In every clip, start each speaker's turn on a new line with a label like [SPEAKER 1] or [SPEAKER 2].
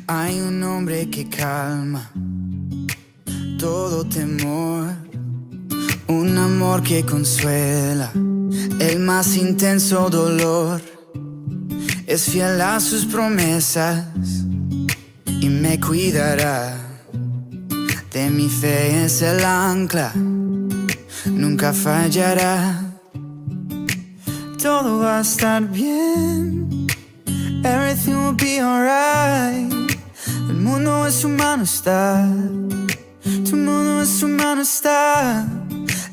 [SPEAKER 1] Hay un hombre que calma todo temor, un amor que consuela el más intenso dolor. Es fiel a sus promesas y me cuidará. De mi fe es el ancla, nunca fallará. Todo va a estar bien, everything will be alright. El mundo en su mano está, tu mundo en su mano está.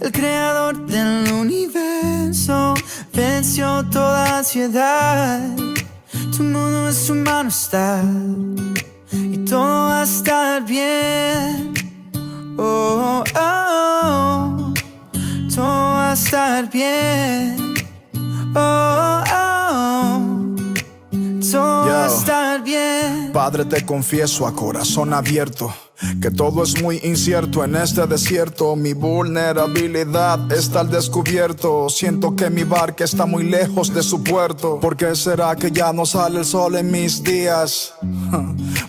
[SPEAKER 1] El creador del universo venció toda ansiedad. Tu mundo en su mano está y todo va a estar bien. Oh, oh, oh. Todo va a estar bien. Oh, oh, oh. Todo va a estar bien.
[SPEAKER 2] Padre, te confieso a corazón abierto que todo es muy incierto en este desierto. Mi vulnerabilidad está al descubierto. Siento que mi barca está muy lejos de su puerto. ¿Por qué será que ya no sale el sol en mis días?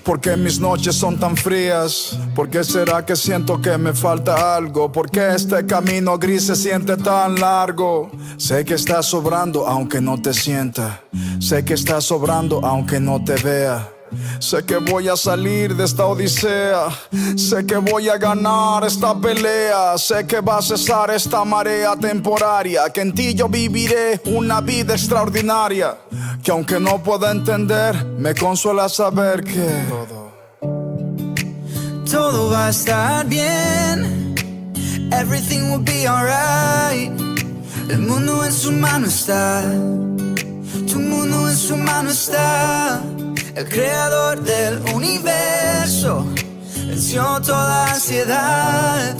[SPEAKER 2] ¿Por qué mis noches son tan frías? ¿Por qué será que siento que me falta algo? ¿Por qué este camino gris se siente tan largo? Sé que estás sobrando aunque no te sienta. Sé que estás sobrando aunque no te vea. Sé que voy a salir de esta odisea. Sé que voy a ganar esta pelea. Sé que va a cesar esta marea temporaria. Que en ti yo viviré una vida extraordinaria. Que aunque no pueda entender, me consuela saber que
[SPEAKER 1] todo va a estar bien, everything will be alright. El mundo en su mano está, tu mundo en su mano está. El creador del universo venció toda ansiedad.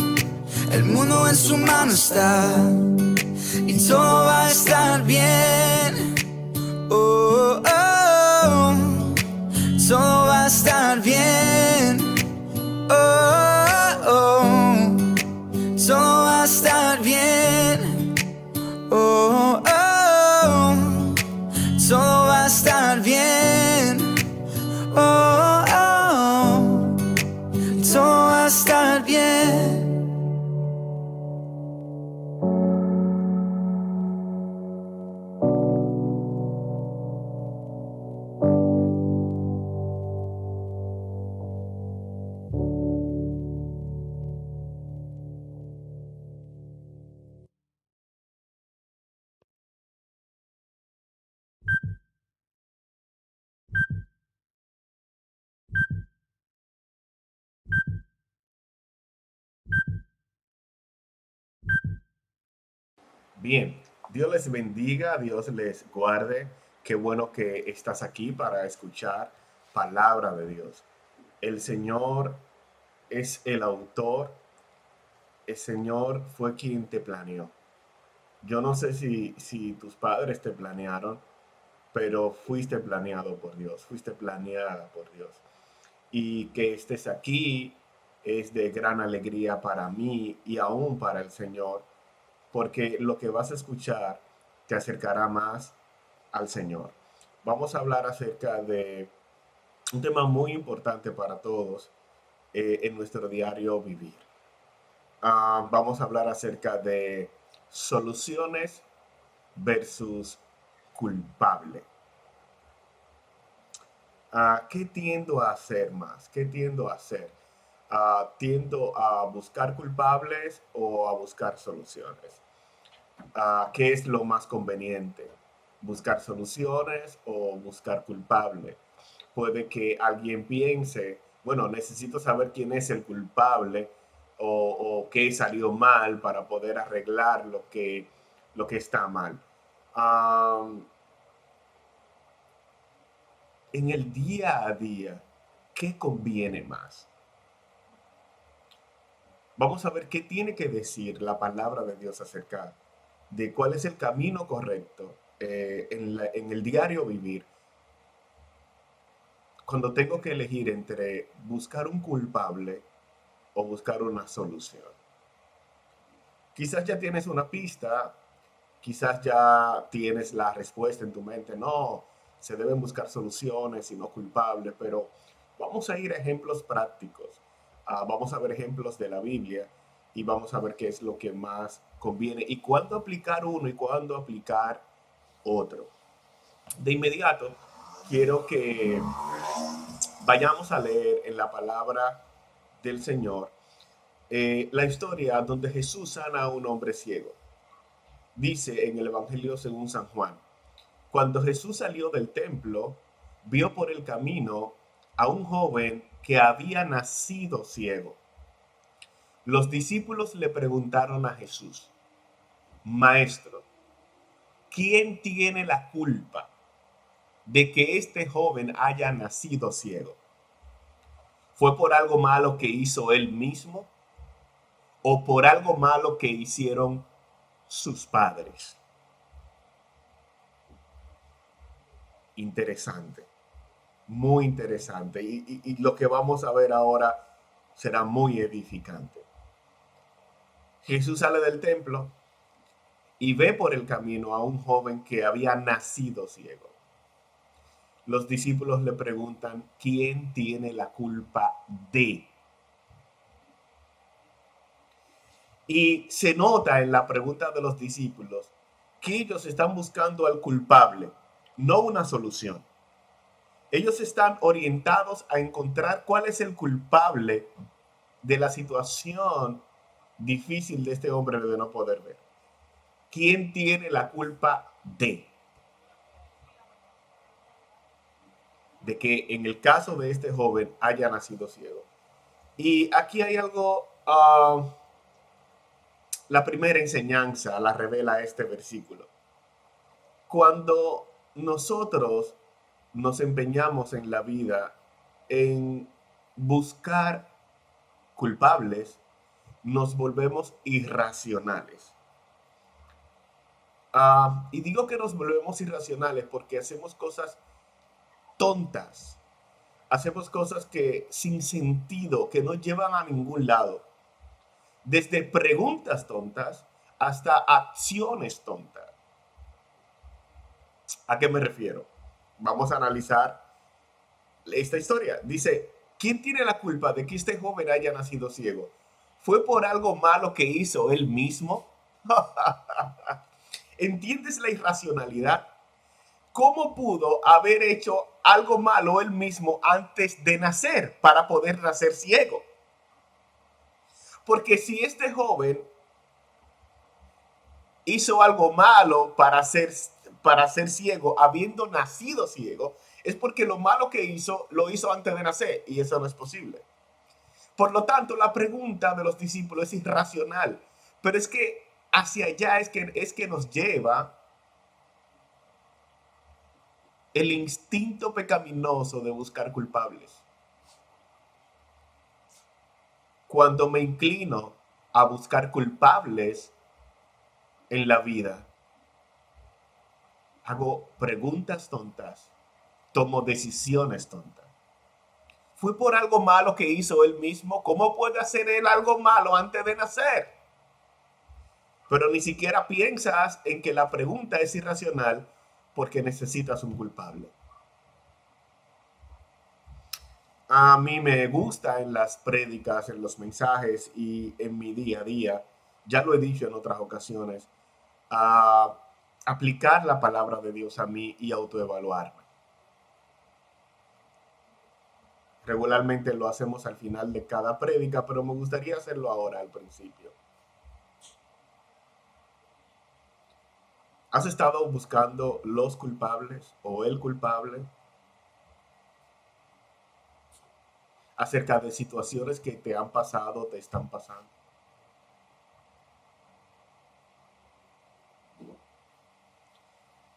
[SPEAKER 1] El mundo en su mano está y todo va a estar bien. Oh, oh, oh. Todo va a estar bien. Oh, oh, oh. Todo va a estar bien. Oh, oh, oh. Todo va a estar bien. Oh, oh, oh. Todo va a estar bien.
[SPEAKER 3] Bien, Dios les bendiga, Dios les guarde. Qué bueno que estás aquí para escuchar palabra de Dios. El Señor es el autor, el Señor fue quien te planeó. Yo no sé si tus padres te planearon, pero fuiste planeado por Dios, fuiste planeada por Dios. Y que estés aquí es de gran alegría para mí y aún para el Señor, porque lo que vas a escuchar te acercará más al Señor. Vamos a hablar acerca de un tema muy importante para todos en nuestro diario vivir. Vamos a hablar acerca de soluciones versus culpable. ¿Qué tiendo a hacer más? ¿Qué tiendo a hacer? ¿Tiendo a buscar culpables o a buscar soluciones? ¿Qué es lo más conveniente? ¿Buscar soluciones o buscar culpable? Puede que alguien piense, bueno, necesito saber quién es el culpable o qué salió mal para poder arreglar lo que está mal. Um, en el día a día, ¿qué conviene más? Vamos a ver qué tiene que decir la palabra de Dios acerca de cuál es el camino correcto en el diario vivir. Cuando tengo que elegir entre buscar un culpable o buscar una solución. Quizás ya tienes una pista, quizás ya tienes la respuesta en tu mente. No, se deben buscar soluciones y no culpables, pero Vamos a ir a ejemplos prácticos. Vamos a ver ejemplos de la Biblia y vamos a ver qué es lo que más conviene y cuándo aplicar uno y cuándo aplicar otro. De inmediato, quiero que vayamos a leer en la palabra del Señor la historia donde Jesús sana a un hombre ciego. Dice en el Evangelio según San Juan, cuando Jesús salió del templo, vio por el camino a un joven que había nacido ciego. Los discípulos le preguntaron a Jesús, Maestro, ¿quién tiene la culpa de que este joven haya nacido ciego? ¿Fue por algo malo que hizo él mismo o por algo malo que hicieron sus padres? Interesante, muy interesante. Y lo que vamos a ver ahora será muy edificante. Jesús sale del templo y ve por el camino a un joven que había nacido ciego. Los discípulos le preguntan, ¿quién tiene la culpa de? Y se nota en la pregunta de los discípulos que ellos están buscando al culpable, no una solución. Ellos están orientados a encontrar cuál es el culpable de la situación difícil de este hombre de no poder ver. ¿Quién tiene la culpa de que en el caso de este joven haya nacido ciego? Y aquí hay algo, la primera enseñanza la revela este versículo. Cuando nosotros nos empeñamos en la vida en buscar culpables, nos volvemos irracionales. Y digo que nos volvemos irracionales porque hacemos cosas tontas, hacemos cosas que sin sentido, que no llevan a ningún lado. Desde preguntas tontas hasta acciones tontas. ¿A qué me refiero? Vamos a analizar esta historia. Dice, ¿quién tiene la culpa de que este joven haya nacido ciego? ¿Fue por algo malo que hizo él mismo? ¿Entiendes la irracionalidad? ¿Cómo pudo haber hecho algo malo él mismo antes de nacer para poder nacer ciego? Porque si este joven hizo algo malo para ser ciego, habiendo nacido ciego, es porque lo malo que hizo, lo hizo antes de nacer, y eso no es posible. Por lo tanto, la pregunta de los discípulos es irracional, pero es que hacia allá es que nos lleva el instinto pecaminoso de buscar culpables. Cuando me inclino a buscar culpables en la vida, hago preguntas tontas, tomo decisiones tontas. ¿Fue por algo malo que hizo él mismo? ¿Cómo puede hacer él algo malo antes de nacer? Pero ni siquiera piensas en que la pregunta es irracional porque necesitas un culpable. A mí me gusta en las prédicas, en los mensajes y en mi día a día, ya lo he dicho en otras ocasiones, a aplicar la palabra de Dios a mí y autoevaluarme. Regularmente lo hacemos al final de cada prédica, pero me gustaría hacerlo ahora al principio. ¿Has estado buscando los culpables o el culpable acerca de situaciones que te han pasado, te están pasando?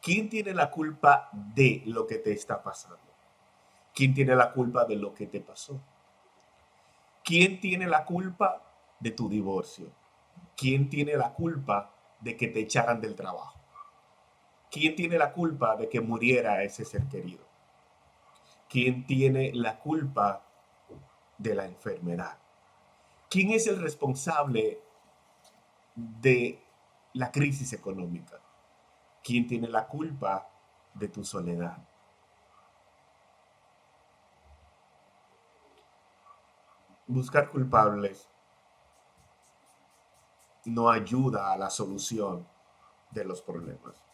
[SPEAKER 3] ¿Quién tiene la culpa de lo que te está pasando? ¿Quién tiene la culpa de lo que te pasó? ¿Quién tiene la culpa de tu divorcio? ¿Quién tiene la culpa de que te echaran del trabajo? ¿Quién tiene la culpa de que muriera ese ser querido? ¿Quién tiene la culpa de la enfermedad? ¿Quién es el responsable de la crisis económica? ¿Quién tiene la culpa de tu soledad? buscar culpables no ayuda a la solución de los problemas.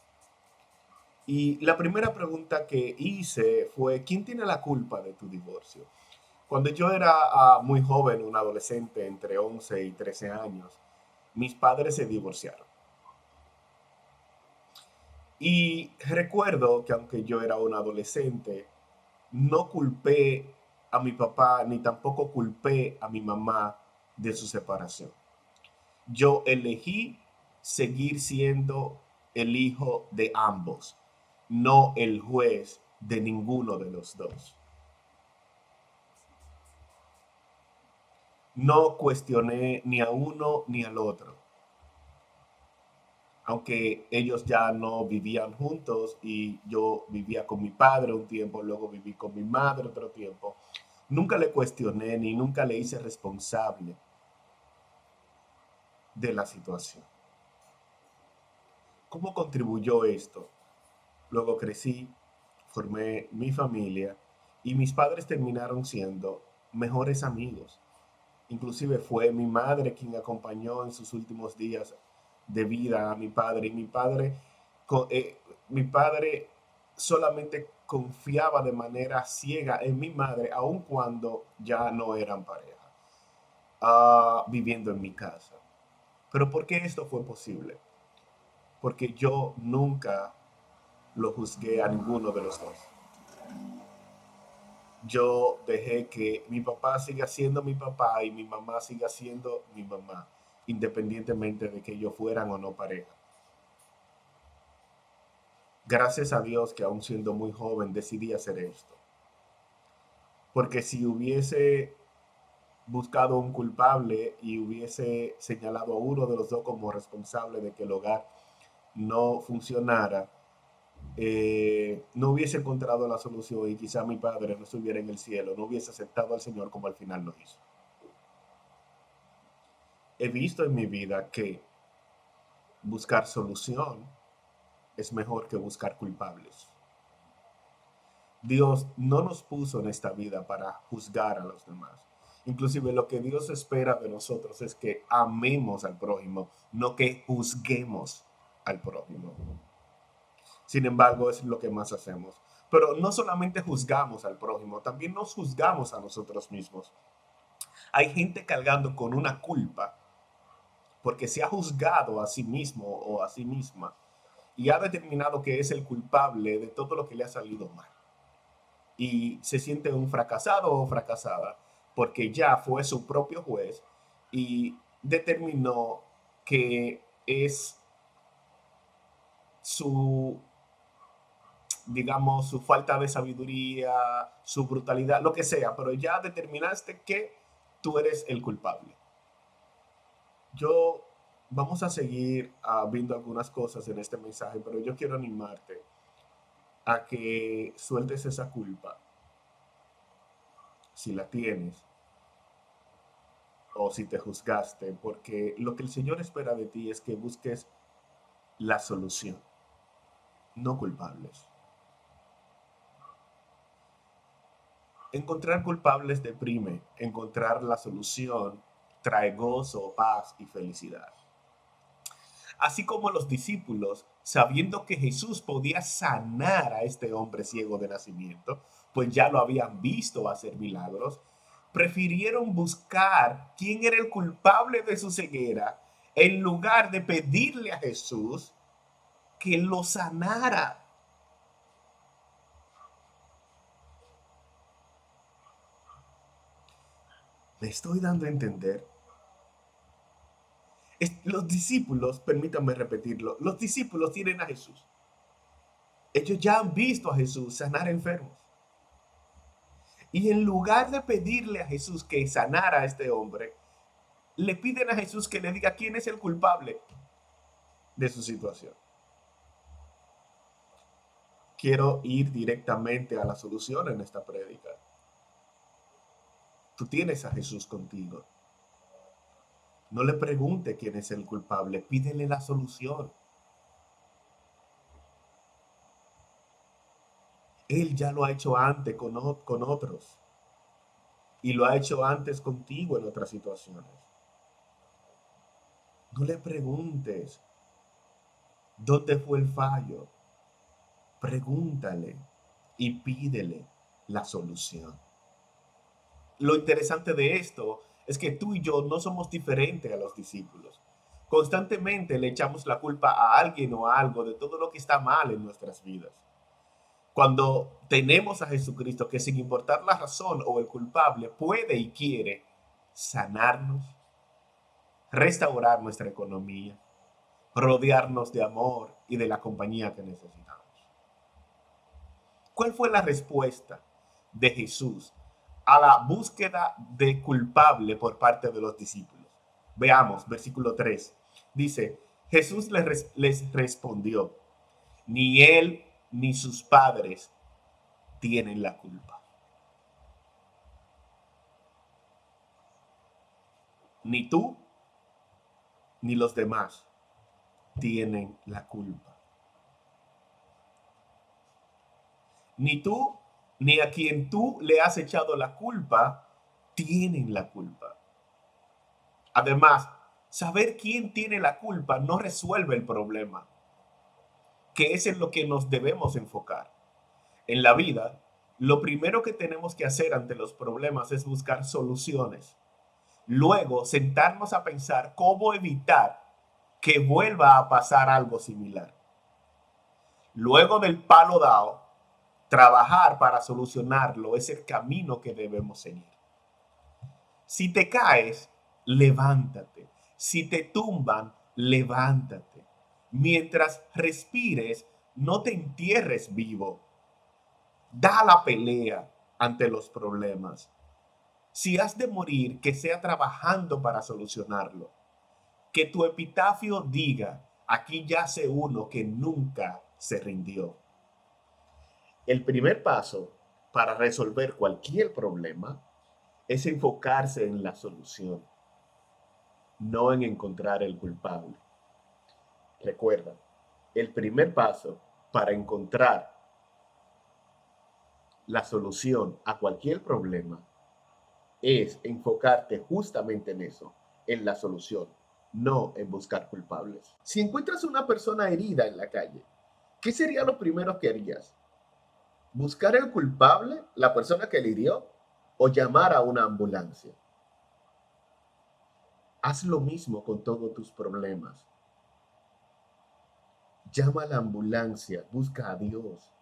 [SPEAKER 3] Y la primera pregunta que hice fue, ¿quién tiene la culpa de tu divorcio? Cuando yo era muy joven, un adolescente entre 11 y 13 años, mis padres se divorciaron. Y recuerdo que aunque yo era un adolescente, no culpé a mi papá ni tampoco culpé a mi mamá de su separación. Yo elegí seguir siendo el hijo de ambos, no el juez de ninguno de los dos. No cuestioné ni a uno ni al otro, aunque ellos ya no vivían juntos y yo vivía con mi padre un tiempo, luego viví con mi madre otro tiempo. Nunca le cuestioné ni nunca le hice responsable de la situación. ¿Cómo contribuyó esto? Luego crecí, formé mi familia y mis padres terminaron siendo mejores amigos. Inclusive fue mi madre quien acompañó en sus últimos días de vida a mi padre. Y co- eh, mi padre solamente confiaba de manera ciega en mi madre, aun cuando ya no eran pareja, viviendo en mi casa. Pero ¿por qué esto fue posible? Porque yo nunca lo juzgué a ninguno de los dos. Yo dejé que mi papá siga siendo mi papá y mi mamá siga siendo mi mamá, independientemente de que ellos fueran o no pareja. Gracias a Dios que aún siendo muy joven decidí hacer esto. Porque si hubiese buscado un culpable y hubiese señalado a uno de los dos como responsable de que el hogar no funcionara, no hubiese encontrado la solución y quizá mi padre no estuviera en el cielo, no hubiese aceptado al Señor como al final lo hizo. He visto en mi vida que buscar solución es mejor que buscar culpables. Dios no nos puso en esta vida para juzgar a los demás. Inclusive lo que Dios espera de nosotros es que amemos al prójimo, no que juzguemos al prójimo. Sin embargo, es lo que más hacemos. Pero no solamente juzgamos al prójimo, también nos juzgamos a nosotros mismos. Hay gente cargando con una culpa porque se ha juzgado a sí mismo o a sí misma y ha determinado que es el culpable de todo lo que le ha salido mal. Y se siente un fracasado o fracasada porque ya fue su propio juez y determinó que es su, digamos, su falta de sabiduría, su brutalidad, lo que sea, pero ya determinaste que tú eres el culpable. Yo vamos a seguir viendo algunas cosas en este mensaje, pero yo quiero animarte a que sueltes esa culpa, si la tienes, o si te juzgaste, porque lo que el Señor espera de ti es que busques la solución, no culpables. Encontrar culpables deprime, encontrar la solución trae gozo, paz y felicidad. Así como los discípulos, sabiendo que Jesús podía sanar a este hombre ciego de nacimiento, pues ya lo habían visto hacer milagros, prefirieron buscar quién era el culpable de su ceguera en lugar de pedirle a Jesús que lo sanara. ¿Me estoy dando a entender? Los discípulos, permítanme repetirlo, los discípulos tienen a Jesús. Ellos ya han visto a Jesús sanar enfermos. Y en lugar de pedirle a Jesús que sanara a este hombre, le piden a Jesús que le diga quién es el culpable de su situación. Quiero ir directamente a la solución en esta prédica. Tú tienes a Jesús contigo. No le pregunte quién es el culpable, pídele la solución. Él ya lo ha hecho antes con otros. y lo ha hecho antes contigo en otras situaciones. No le preguntes dónde fue el fallo. Pregúntale y pídele la solución. Lo interesante de esto es que tú y yo no somos diferentes a los discípulos. Constantemente le echamos la culpa a alguien o a algo de todo lo que está mal en nuestras vidas. Cuando tenemos a Jesucristo, que sin importar la razón o el culpable, puede y quiere sanarnos, restaurar nuestra economía, rodearnos de amor y de la compañía que necesitamos. ¿Cuál fue la respuesta de Jesús a la búsqueda de culpable por parte de los discípulos? Veamos, versículo 3. Dice, Jesús les respondió, ni él ni sus padres tienen la culpa. Ni tú ni los demás tienen la culpa. Ni tú ni a quien tú le has echado la culpa tienen la culpa. Además, saber quién tiene la culpa no resuelve el problema, que es en lo que nos debemos enfocar. En la vida, lo primero que tenemos que hacer ante los problemas es buscar soluciones. Luego, sentarnos a pensar cómo evitar que vuelva a pasar algo similar. Luego del palo dado, trabajar para solucionarlo es el camino que debemos seguir. Si te caes, levántate. Si te tumban, levántate. Mientras respires, no te entierres vivo. Da la pelea ante los problemas. Si has de morir, que sea trabajando para solucionarlo. Que tu epitafio diga, aquí yace uno que nunca se rindió. El primer paso para resolver cualquier problema es enfocarse en la solución, no en encontrar el culpable. Recuerda, el primer paso para encontrar la solución a cualquier problema es enfocarte justamente en eso, en la solución, no en buscar culpables. Si encuentras una persona herida en la calle, ¿qué sería lo primero que harías? ¿Buscar el culpable, la persona que le hirió, o llamar a una ambulancia? Haz lo mismo con todos tus problemas. Llama a la ambulancia, busca a Dios,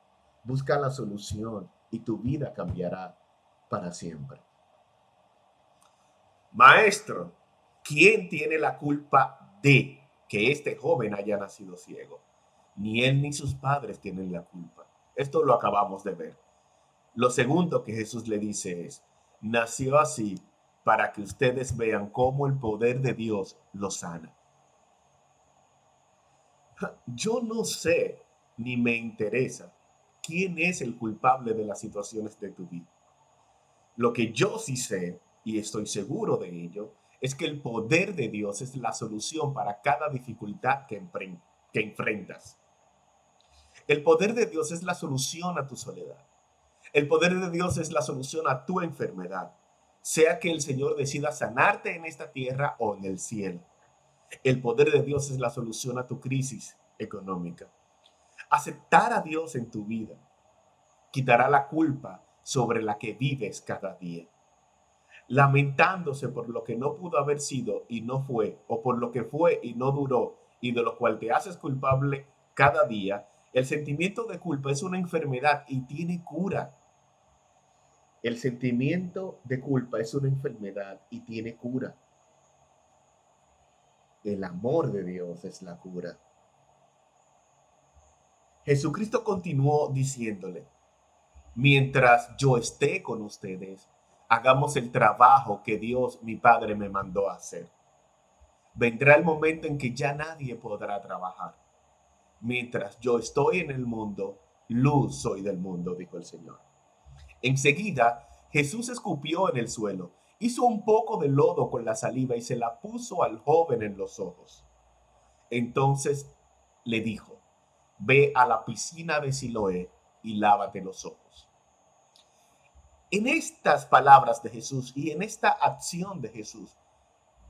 [SPEAKER 3] busca la solución y tu vida cambiará para siempre. Maestro, ¿quién tiene la culpa de que este joven haya nacido ciego? Ni él ni sus padres tienen la culpa. Esto lo acabamos de ver. Lo segundo que Jesús le dice es, nació así para que ustedes vean cómo el poder de Dios lo sana. Yo no sé ni me interesa quién es el culpable de las situaciones de tu vida. Lo que yo sí sé, y estoy seguro de ello, es que el poder de Dios es la solución para cada dificultad que enfrentas. El poder de Dios es la solución a tu soledad. El poder de Dios es la solución a tu enfermedad, sea que el Señor decida sanarte en esta tierra o en el cielo. El poder de Dios es la solución a tu crisis económica. Aceptar a Dios en tu vida quitará la culpa sobre la que vives cada día. Lamentándose por lo que no pudo haber sido y no fue, o por lo que fue y no duró, y de lo cual te haces culpable cada día, el sentimiento de culpa es una enfermedad y tiene cura. El sentimiento de culpa es una enfermedad y tiene cura. El amor de Dios es la cura. Jesucristo continuó diciéndole, mientras yo esté con ustedes, hagamos el trabajo que Dios, mi Padre, me mandó a hacer. Vendrá el momento en que ya nadie podrá trabajar. Mientras yo estoy en el mundo, luz soy del mundo, dijo el Señor. Enseguida, Jesús escupió en el suelo, hizo un poco de lodo con la saliva y se la puso al joven en los ojos. Entonces le dijo, ve a la piscina de Siloé y lávate los ojos. En estas palabras de Jesús y en esta acción de Jesús,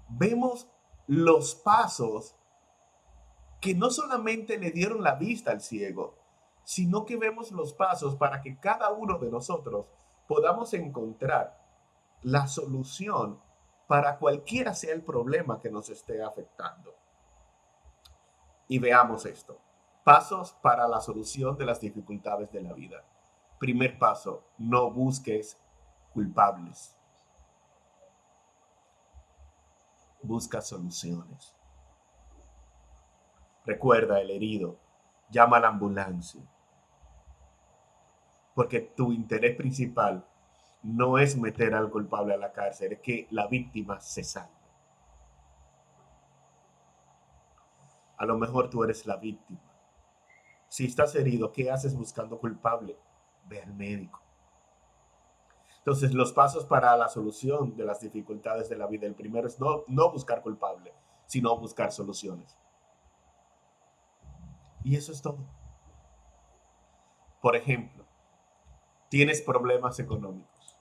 [SPEAKER 3] vemos los pasos que no solamente le dieron la vista al ciego, sino que vemos los pasos para que cada uno de nosotros podamos encontrar la solución para cualquiera sea el problema que nos esté afectando. Y veamos esto. Pasos para la solución de las dificultades de la vida. Primer paso, no busques culpables. Busca soluciones. Recuerda el herido, llama a la ambulancia. Porque tu interés principal no es meter al culpable a la cárcel, es que la víctima se salve. A lo mejor tú eres la víctima. Si estás herido, ¿qué haces buscando culpable? Ve al médico. Entonces, los pasos para la solución de las dificultades de la vida, el primero es no buscar culpable, sino buscar soluciones. Y eso es todo. Por ejemplo, tienes problemas económicos.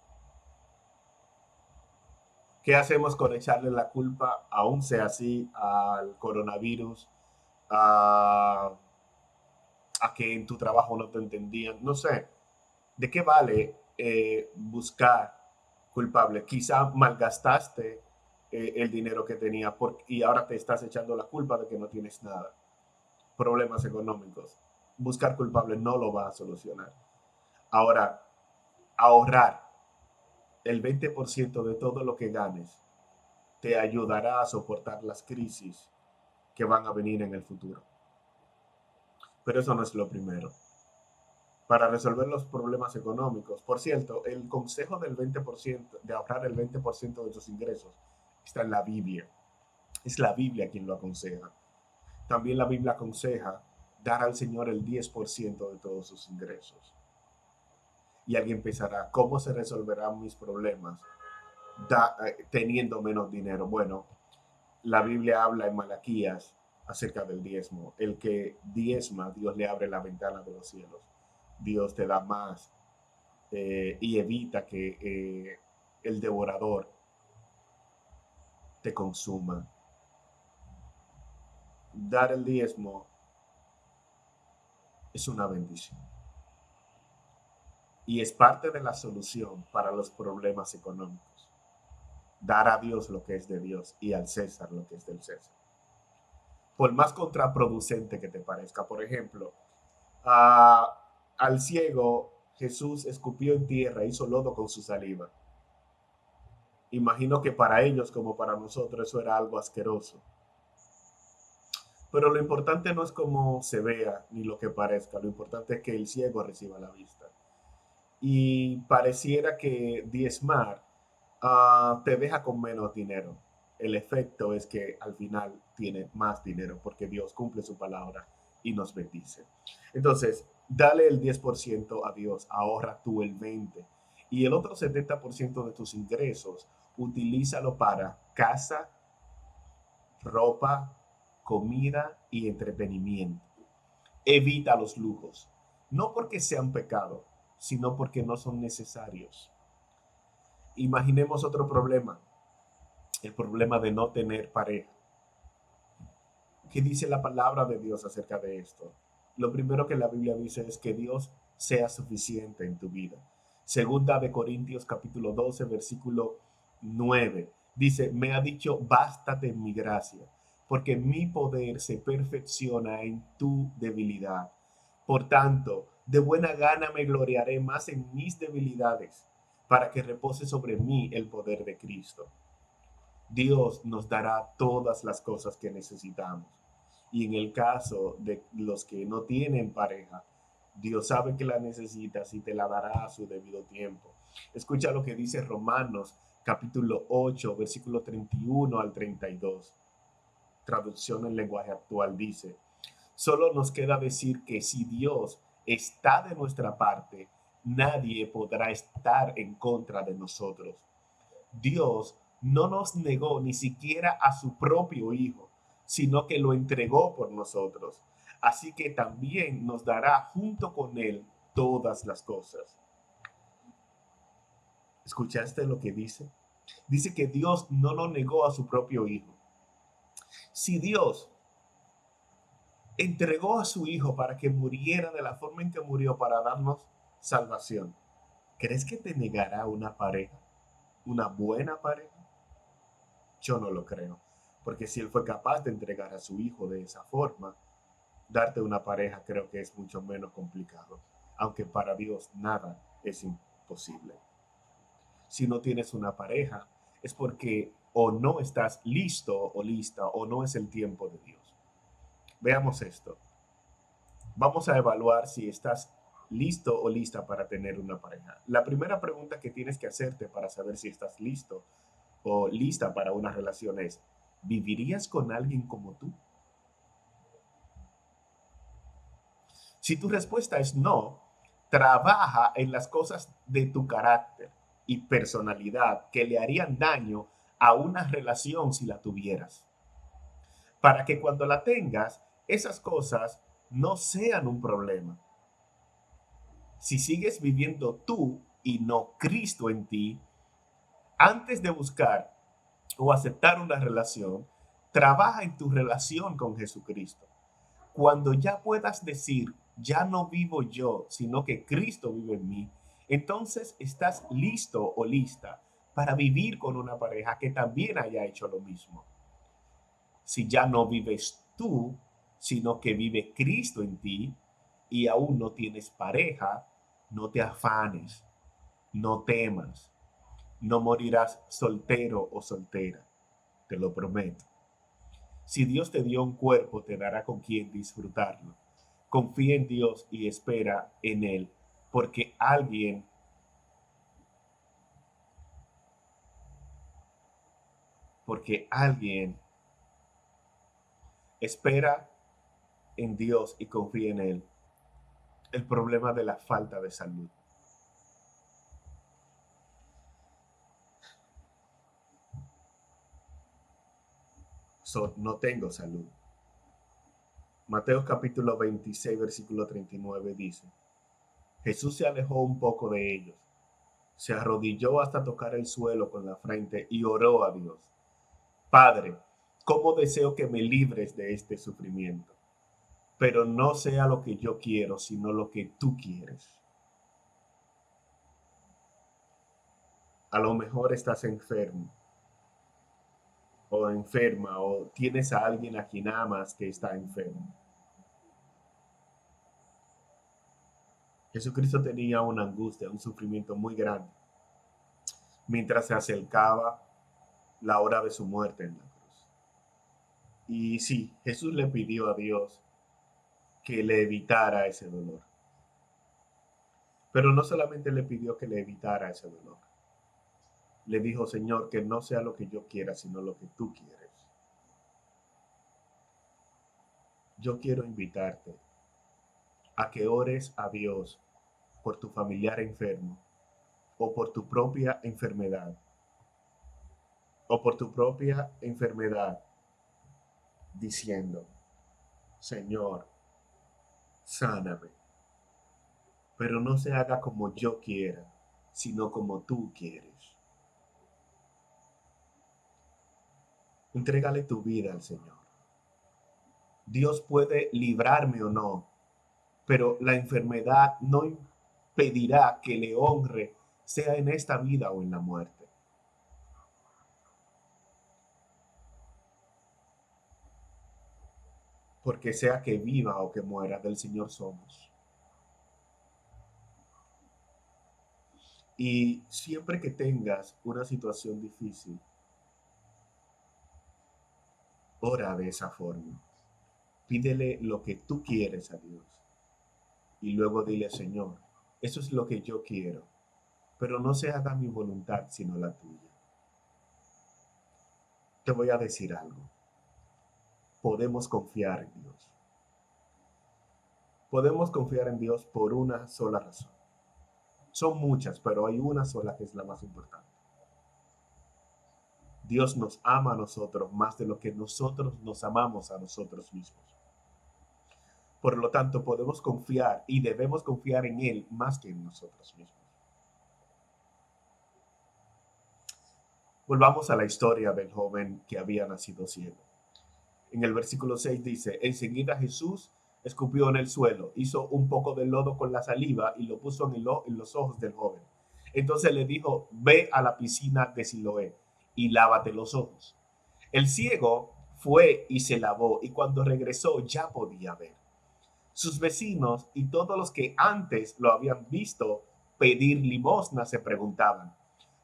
[SPEAKER 3] ¿Qué hacemos con echarle la culpa, aún sea así, al coronavirus, a que en tu trabajo no te entendían? No sé. ¿De qué vale buscar culpable? Quizá malgastaste el dinero que tenía y ahora te estás echando la culpa de que no tienes nada. Problemas económicos. Buscar culpable no lo va a solucionar. Ahora, ahorrar el 20% de todo lo que ganes te ayudará a soportar las crisis que van a venir en el futuro. Pero eso no es lo primero. Para resolver los problemas económicos, por cierto, el consejo del 20%, de ahorrar el 20% de tus ingresos, está en la Biblia. Es la Biblia quien lo aconseja. También la Biblia aconseja dar al Señor el 10% de todos sus ingresos. Y alguien pensará, ¿cómo se resolverán mis problemas teniendo menos dinero? Bueno, la Biblia habla en Malaquías acerca del diezmo. El que diezma, Dios le abre la ventana de los cielos. Dios te da más y evita que el devorador te consuma. Dar el diezmo es una bendición. Y es parte de la solución para los problemas económicos. Dar a Dios lo que es de Dios y al César lo que es del César. Por más contraproducente que te parezca. Por ejemplo, al ciego Jesús escupió en tierra, hizo lodo con su saliva. Imagino que para ellos como para nosotros eso era algo asqueroso. Pero lo importante no es cómo se vea ni lo que parezca. Lo importante es que el ciego reciba la vista. Y pareciera que diezmar te deja con menos dinero. El efecto es que al final tiene más dinero porque Dios cumple su palabra y nos bendice. Entonces, dale el 10% a Dios, ahorra tú el 20%. Y el otro 70% de tus ingresos, utilízalo para casa, ropa, comida y entretenimiento. Evita los lujos, no porque sean pecado, sino porque no son necesarios. Imaginemos otro problema, el problema de no tener pareja. ¿Qué dice la palabra de Dios acerca de esto? Lo primero que la Biblia dice es que Dios sea suficiente en tu vida. Segunda de Corintios capítulo 12, versículo 9. Dice, me ha dicho, bástate mi gracia, porque mi poder se perfecciona en tu debilidad. Por tanto, de buena gana me gloriaré más en mis debilidades, para que repose sobre mí el poder de Cristo. Dios nos dará todas las cosas que necesitamos. Y en el caso de los que no tienen pareja, Dios sabe que la necesitas y te la dará a su debido tiempo. Escucha lo que dice Romanos capítulo 8, versículo 31 al 32. Traducción en lenguaje actual dice, solo nos queda decir que si Dios está de nuestra parte, nadie podrá estar en contra de nosotros. Dios no nos negó ni siquiera a su propio Hijo, sino que lo entregó por nosotros. Así que también nos dará junto con Él todas las cosas. ¿Escuchaste lo que dice? Dice que Dios no nos negó a su propio Hijo. Si Dios entregó a su Hijo para que muriera de la forma en que murió para darnos salvación, ¿crees que te negará una pareja? ¿Una buena pareja? Yo no lo creo. Porque si Él fue capaz de entregar a su Hijo de esa forma, darte una pareja creo que es mucho menos complicado. Aunque para Dios nada es imposible. Si no tienes una pareja, es porque o no estás listo o lista o no es el tiempo de Dios. Veamos esto. Vamos a evaluar si estás listo o lista para tener una pareja. La primera pregunta que tienes que hacerte para saber si estás listo o lista para una relación es, ¿vivirías con alguien como tú? Si tu respuesta es no, trabaja en las cosas de tu carácter y personalidad que le harían daño a una relación si la tuvieras. Para que cuando la tengas, esas cosas no sean un problema. Si sigues viviendo tú y no Cristo en ti, antes de buscar o aceptar una relación, trabaja en tu relación con Jesucristo. Cuando ya puedas decir, ya no vivo yo, sino que Cristo vive en mí, entonces estás listo o lista para vivir con una pareja que también haya hecho lo mismo. Si ya no vives tú, sino que vive Cristo en ti y aún no tienes pareja, no te afanes, no temas, no morirás soltero o soltera, te lo prometo. Si Dios te dio un cuerpo, te dará con quien disfrutarlo. Confía en Dios y espera en Él, porque alguien espera en Dios y confía en Él. El problema de la falta de salud. No tengo salud. Mateo capítulo 26, versículo 39 dice, Jesús se alejó un poco de ellos, se arrodilló hasta tocar el suelo con la frente y oró a Dios. Padre, cómo deseo que me libres de este sufrimiento, pero no sea lo que yo quiero, sino lo que tú quieres. A lo mejor estás enfermo o enferma o tienes a alguien a quien amas que está enfermo. Jesucristo tenía una angustia, un sufrimiento muy grande mientras se acercaba la hora de su muerte en la cruz. Y sí, Jesús le pidió a Dios que le evitara ese dolor. Pero no solamente le pidió que le evitara ese dolor. Le dijo, Señor, que no sea lo que yo quiera, sino lo que tú quieres. Yo quiero invitarte a que ores a Dios por tu familiar enfermo o por tu propia enfermedad diciendo, Señor, sáname, pero no se haga como yo quiera, sino como tú quieres. Entrégale tu vida al Señor. Dios puede librarme o no, pero la enfermedad no impedirá que le honre, sea en esta vida o en la muerte. Porque sea que viva o que muera, del Señor somos. Y siempre que tengas una situación difícil, ora de esa forma. Pídele lo que tú quieres a Dios. Y luego dile, Señor, eso es lo que yo quiero, pero no se haga mi voluntad sino la tuya. Te voy a decir algo. Podemos confiar en Dios. Podemos confiar en Dios por una sola razón. Son muchas, pero hay una sola que es la más importante. Dios nos ama a nosotros más de lo que nosotros nos amamos a nosotros mismos. Por lo tanto, podemos confiar y debemos confiar en Él más que en nosotros mismos. Volvamos a la historia del joven que había nacido ciego. En el versículo 6 dice, enseguida Jesús escupió en el suelo, hizo un poco de lodo con la saliva y lo puso en los ojos del joven. Entonces le dijo, ve a la piscina de Siloé y lávate los ojos. El ciego fue y se lavó y cuando regresó ya podía ver. Sus vecinos y todos los que antes lo habían visto pedir limosna se preguntaban,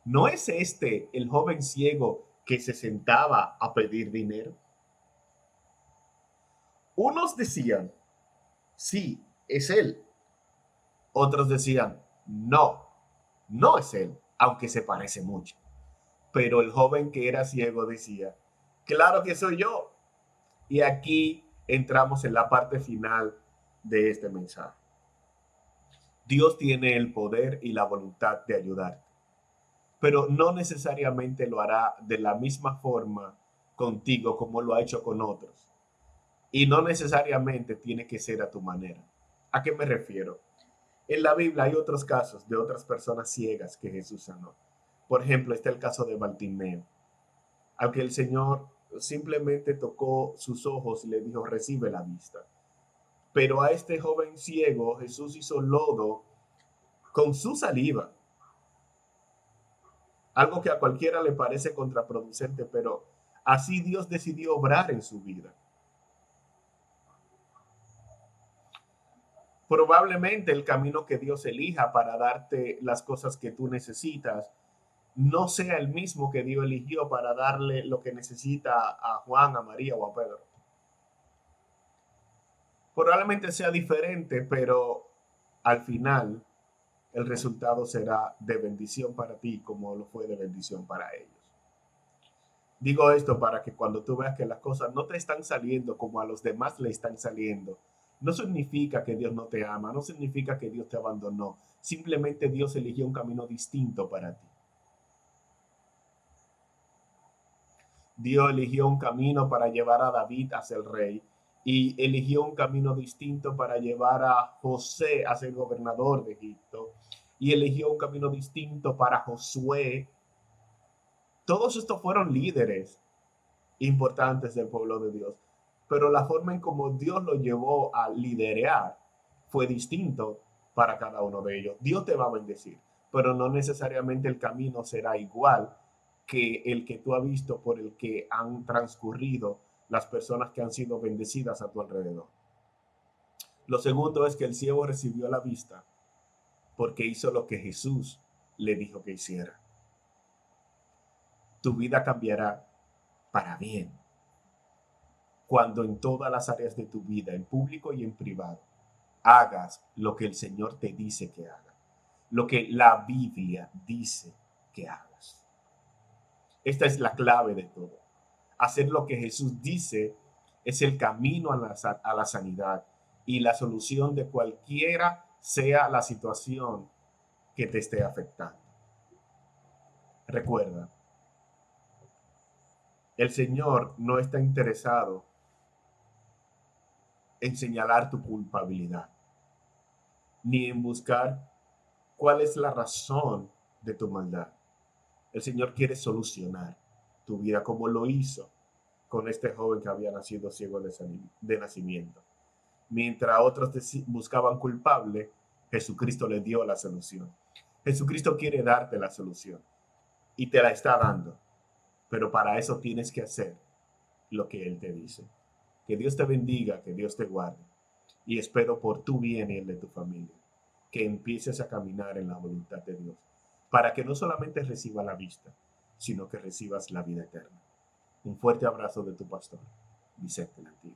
[SPEAKER 3] ¿no es este el joven ciego que se sentaba a pedir dinero? Unos decían, sí, es él. Otros decían, no, no es él, aunque se parece mucho. Pero el joven que era ciego decía, claro que soy yo. Y aquí entramos en la parte final de este mensaje. Dios tiene el poder y la voluntad de ayudarte, pero no necesariamente lo hará de la misma forma contigo como lo ha hecho con otros. Y no necesariamente tiene que ser a tu manera. ¿A qué me refiero? En la Biblia hay otros casos de otras personas ciegas que Jesús sanó. Por ejemplo, está el caso de Bartimeo, al que el Señor simplemente tocó sus ojos y le dijo, recibe la vista. Pero a este joven ciego Jesús hizo lodo con su saliva, algo que a cualquiera le parece contraproducente, pero así Dios decidió obrar en su vida. Probablemente el camino que Dios elija para darte las cosas que tú necesitas no sea el mismo que Dios eligió para darle lo que necesita a Juan, a María o a Pedro. Probablemente sea diferente, pero al final el resultado será de bendición para ti como lo fue de bendición para ellos. Digo esto para que cuando tú veas que las cosas no te están saliendo como a los demás le están saliendo, no significa que Dios no te ama, no significa que Dios te abandonó, simplemente Dios eligió un camino distinto para ti. Dios eligió un camino para llevar a David a ser rey y eligió un camino distinto para llevar a José a ser gobernador de Egipto y eligió un camino distinto para Josué. Todos estos fueron líderes importantes del pueblo de Dios, pero la forma en cómo Dios lo llevó a liderar fue distinto para cada uno de ellos. Dios te va a bendecir, pero no necesariamente el camino será igual que el que tú has visto por el que han transcurrido las personas que han sido bendecidas a tu alrededor. Lo segundo es que el ciego recibió la vista porque hizo lo que Jesús le dijo que hiciera. Tu vida cambiará para bien cuando en todas las áreas de tu vida, en público y en privado, hagas lo que el Señor te dice que haga, lo que la Biblia dice que hagas. Esta es la clave de todo. Hacer lo que Jesús dice es el camino a la sanidad y la solución de cualquiera sea la situación que te esté afectando. Recuerda, el Señor no está interesado en señalar tu culpabilidad, ni en buscar cuál es la razón de tu maldad. El Señor quiere solucionar tu vida como lo hizo con este joven que había nacido ciego de nacimiento. Mientras otros buscaban culpable, Jesucristo le dio la solución. Jesucristo quiere darte la solución y te la está dando, pero para eso tienes que hacer lo que Él te dice. Que Dios te bendiga, que Dios te guarde y espero por tu bien y el de tu familia que empieces a caminar en la voluntad de Dios para que no solamente recibas la vista, sino que recibas la vida eterna. Un fuerte abrazo de tu pastor, Vicente Nativo.